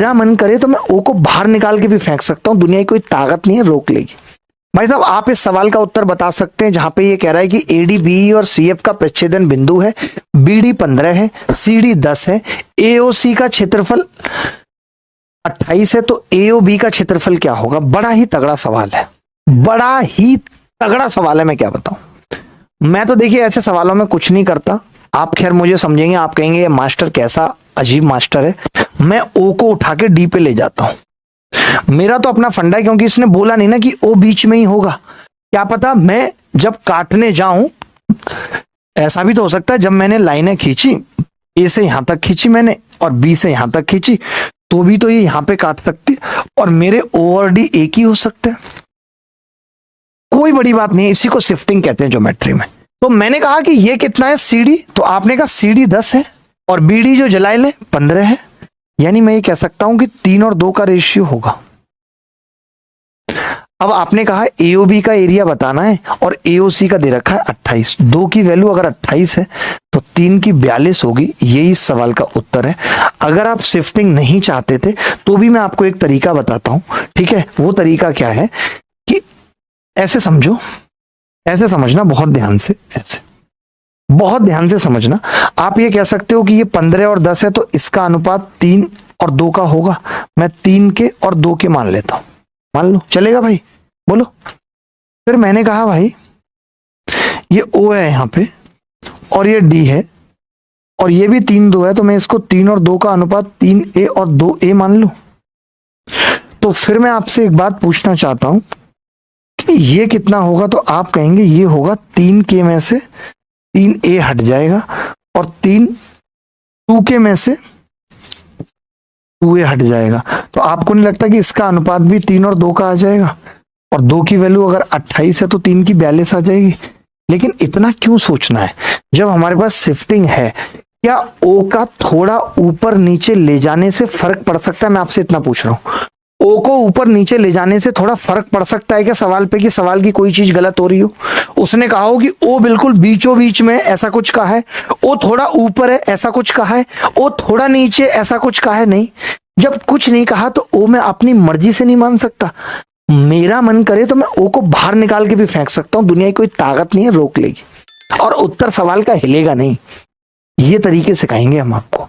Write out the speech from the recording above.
मेरा मन करे तो मैं ओ को बाहर निकाल के भी फेंक सकता हूं, दुनिया की कोई ताकत नहीं है रोक लेगी। भाई साहब आप इस सवाल का उत्तर बता सकते हैं जहां पे ये कह रहा है कि एडी बी और सीएफ का प्रच्छेदन बिंदु है, बीडी 15 है, सीडी 10 है, एओसी का क्षेत्रफल 28 है, तो एओबी का क्षेत्रफल क्या होगा? बड़ा ही तगड़ा सवाल है, बड़ा ही तगड़ा सवाल है। मैं क्या बताऊं, मैं तो देखिए ऐसे सवालों में कुछ नहीं करता। आप खैर मुझे समझेंगे, आप कहेंगे ये मास्टर कैसा अजीब मास्टर है। मैं ओ को उठा के डी पे ले जाता हूं। मेरा तो अपना फंडा है, क्योंकि इसने बोला नहीं ना कि ओ बीच में ही होगा। क्या पता मैं जब काटने जाऊं, ऐसा भी तो हो सकता है जब मैंने लाइनें खींची, ए से यहां तक खींची मैंने और बी से यहां तक खींची, तो भी तो ये यहां पे काट सकती और मेरे ओ और डी एक ही हो सकते हैं। कोई बड़ी बात नहीं है, इसी को शिफ्टिंग कहते हैं ज्योमेट्री में। तो मैंने कहा कि ये कितना है सीडी, तो आपने कहा सीडी 10 है और बीडी जो जलाए ले 15 है, यानी मैं ये कह सकता हूं कि 3 और 2 का रेशियो होगा। अब आपने कहा एओबी का एरिया बताना है और एओसी का दे रखा है 28। 2 की वैल्यू अगर 28 है तो 3 की 42 होगी। यही इस सवाल का उत्तर है। अगर आप शिफ्टिंग नहीं चाहते थे तो भी मैं आपको एक तरीका बताता हूं, ठीक है? वो तरीका क्या है कि ऐसे समझो, ऐसे समझना बहुत ध्यान से, ऐसे बहुत ध्यान से समझना। आप ये कह सकते हो कि ये 15 और 10 है तो इसका अनुपात 3 और 2 का होगा। मैं 3 के और 2 के मान लेता हूं, मान लो, चलेगा भाई? बोलो। फिर मैंने कहा भाई ये ओ है यहां पे और ये डी है और ये भी 3 2 है, तो मैं इसको 3 और 2 का अनुपात 3a और 2a मान लूं। तो फिर मैं आपसे एक बात पूछना चाहता हूं कि ये कितना होगा? तो आप कहेंगे ये होगा 3k में से 3a हट जाएगा और 2k में से 2a हट जाएगा। तो आपको नहीं लगता कि इसका अनुपात भी 3 और 2 का आ जाएगा? और 2 की वैल्यू अगर 28 है तो 3 की 42 आ जाएगी। लेकिन इतना क्यों सोचना है जब हमारे पास शिफ्टिंग है? क्या ओ का थोड़ा ऊपर नीचे ले जाने से फर्क पड़ सकता है? मैं आपसे इतना पूछ रहा हूं, ओ को ऊपर नीचे ले जाने से थोड़ा फर्क पड़ सकता है क्या सवाल पे, कि सवाल की कोई चीज गलत हो रही हो? उसने कहा हो कि ओ बिल्कुल बीचों बीच में, ऐसा कुछ कहा है। ओ थोड़ा ऊपर है, ऐसा कुछ कहा है। ओ थोड़ा नीचे, ऐसा कुछ कहा है। नहीं, जब कुछ नहीं कहा तो ओ मैं अपनी मर्जी से नहीं मान सकता। मेरा मन करे तो मैं ओ को बाहर निकाल के भी फेंक सकता हूं, दुनिया की कोई ताकत नहीं है रोक लेगी। और उत्तर सवाल का हिलेगा नहीं। ये तरीके सिखाएंगे हम आपको।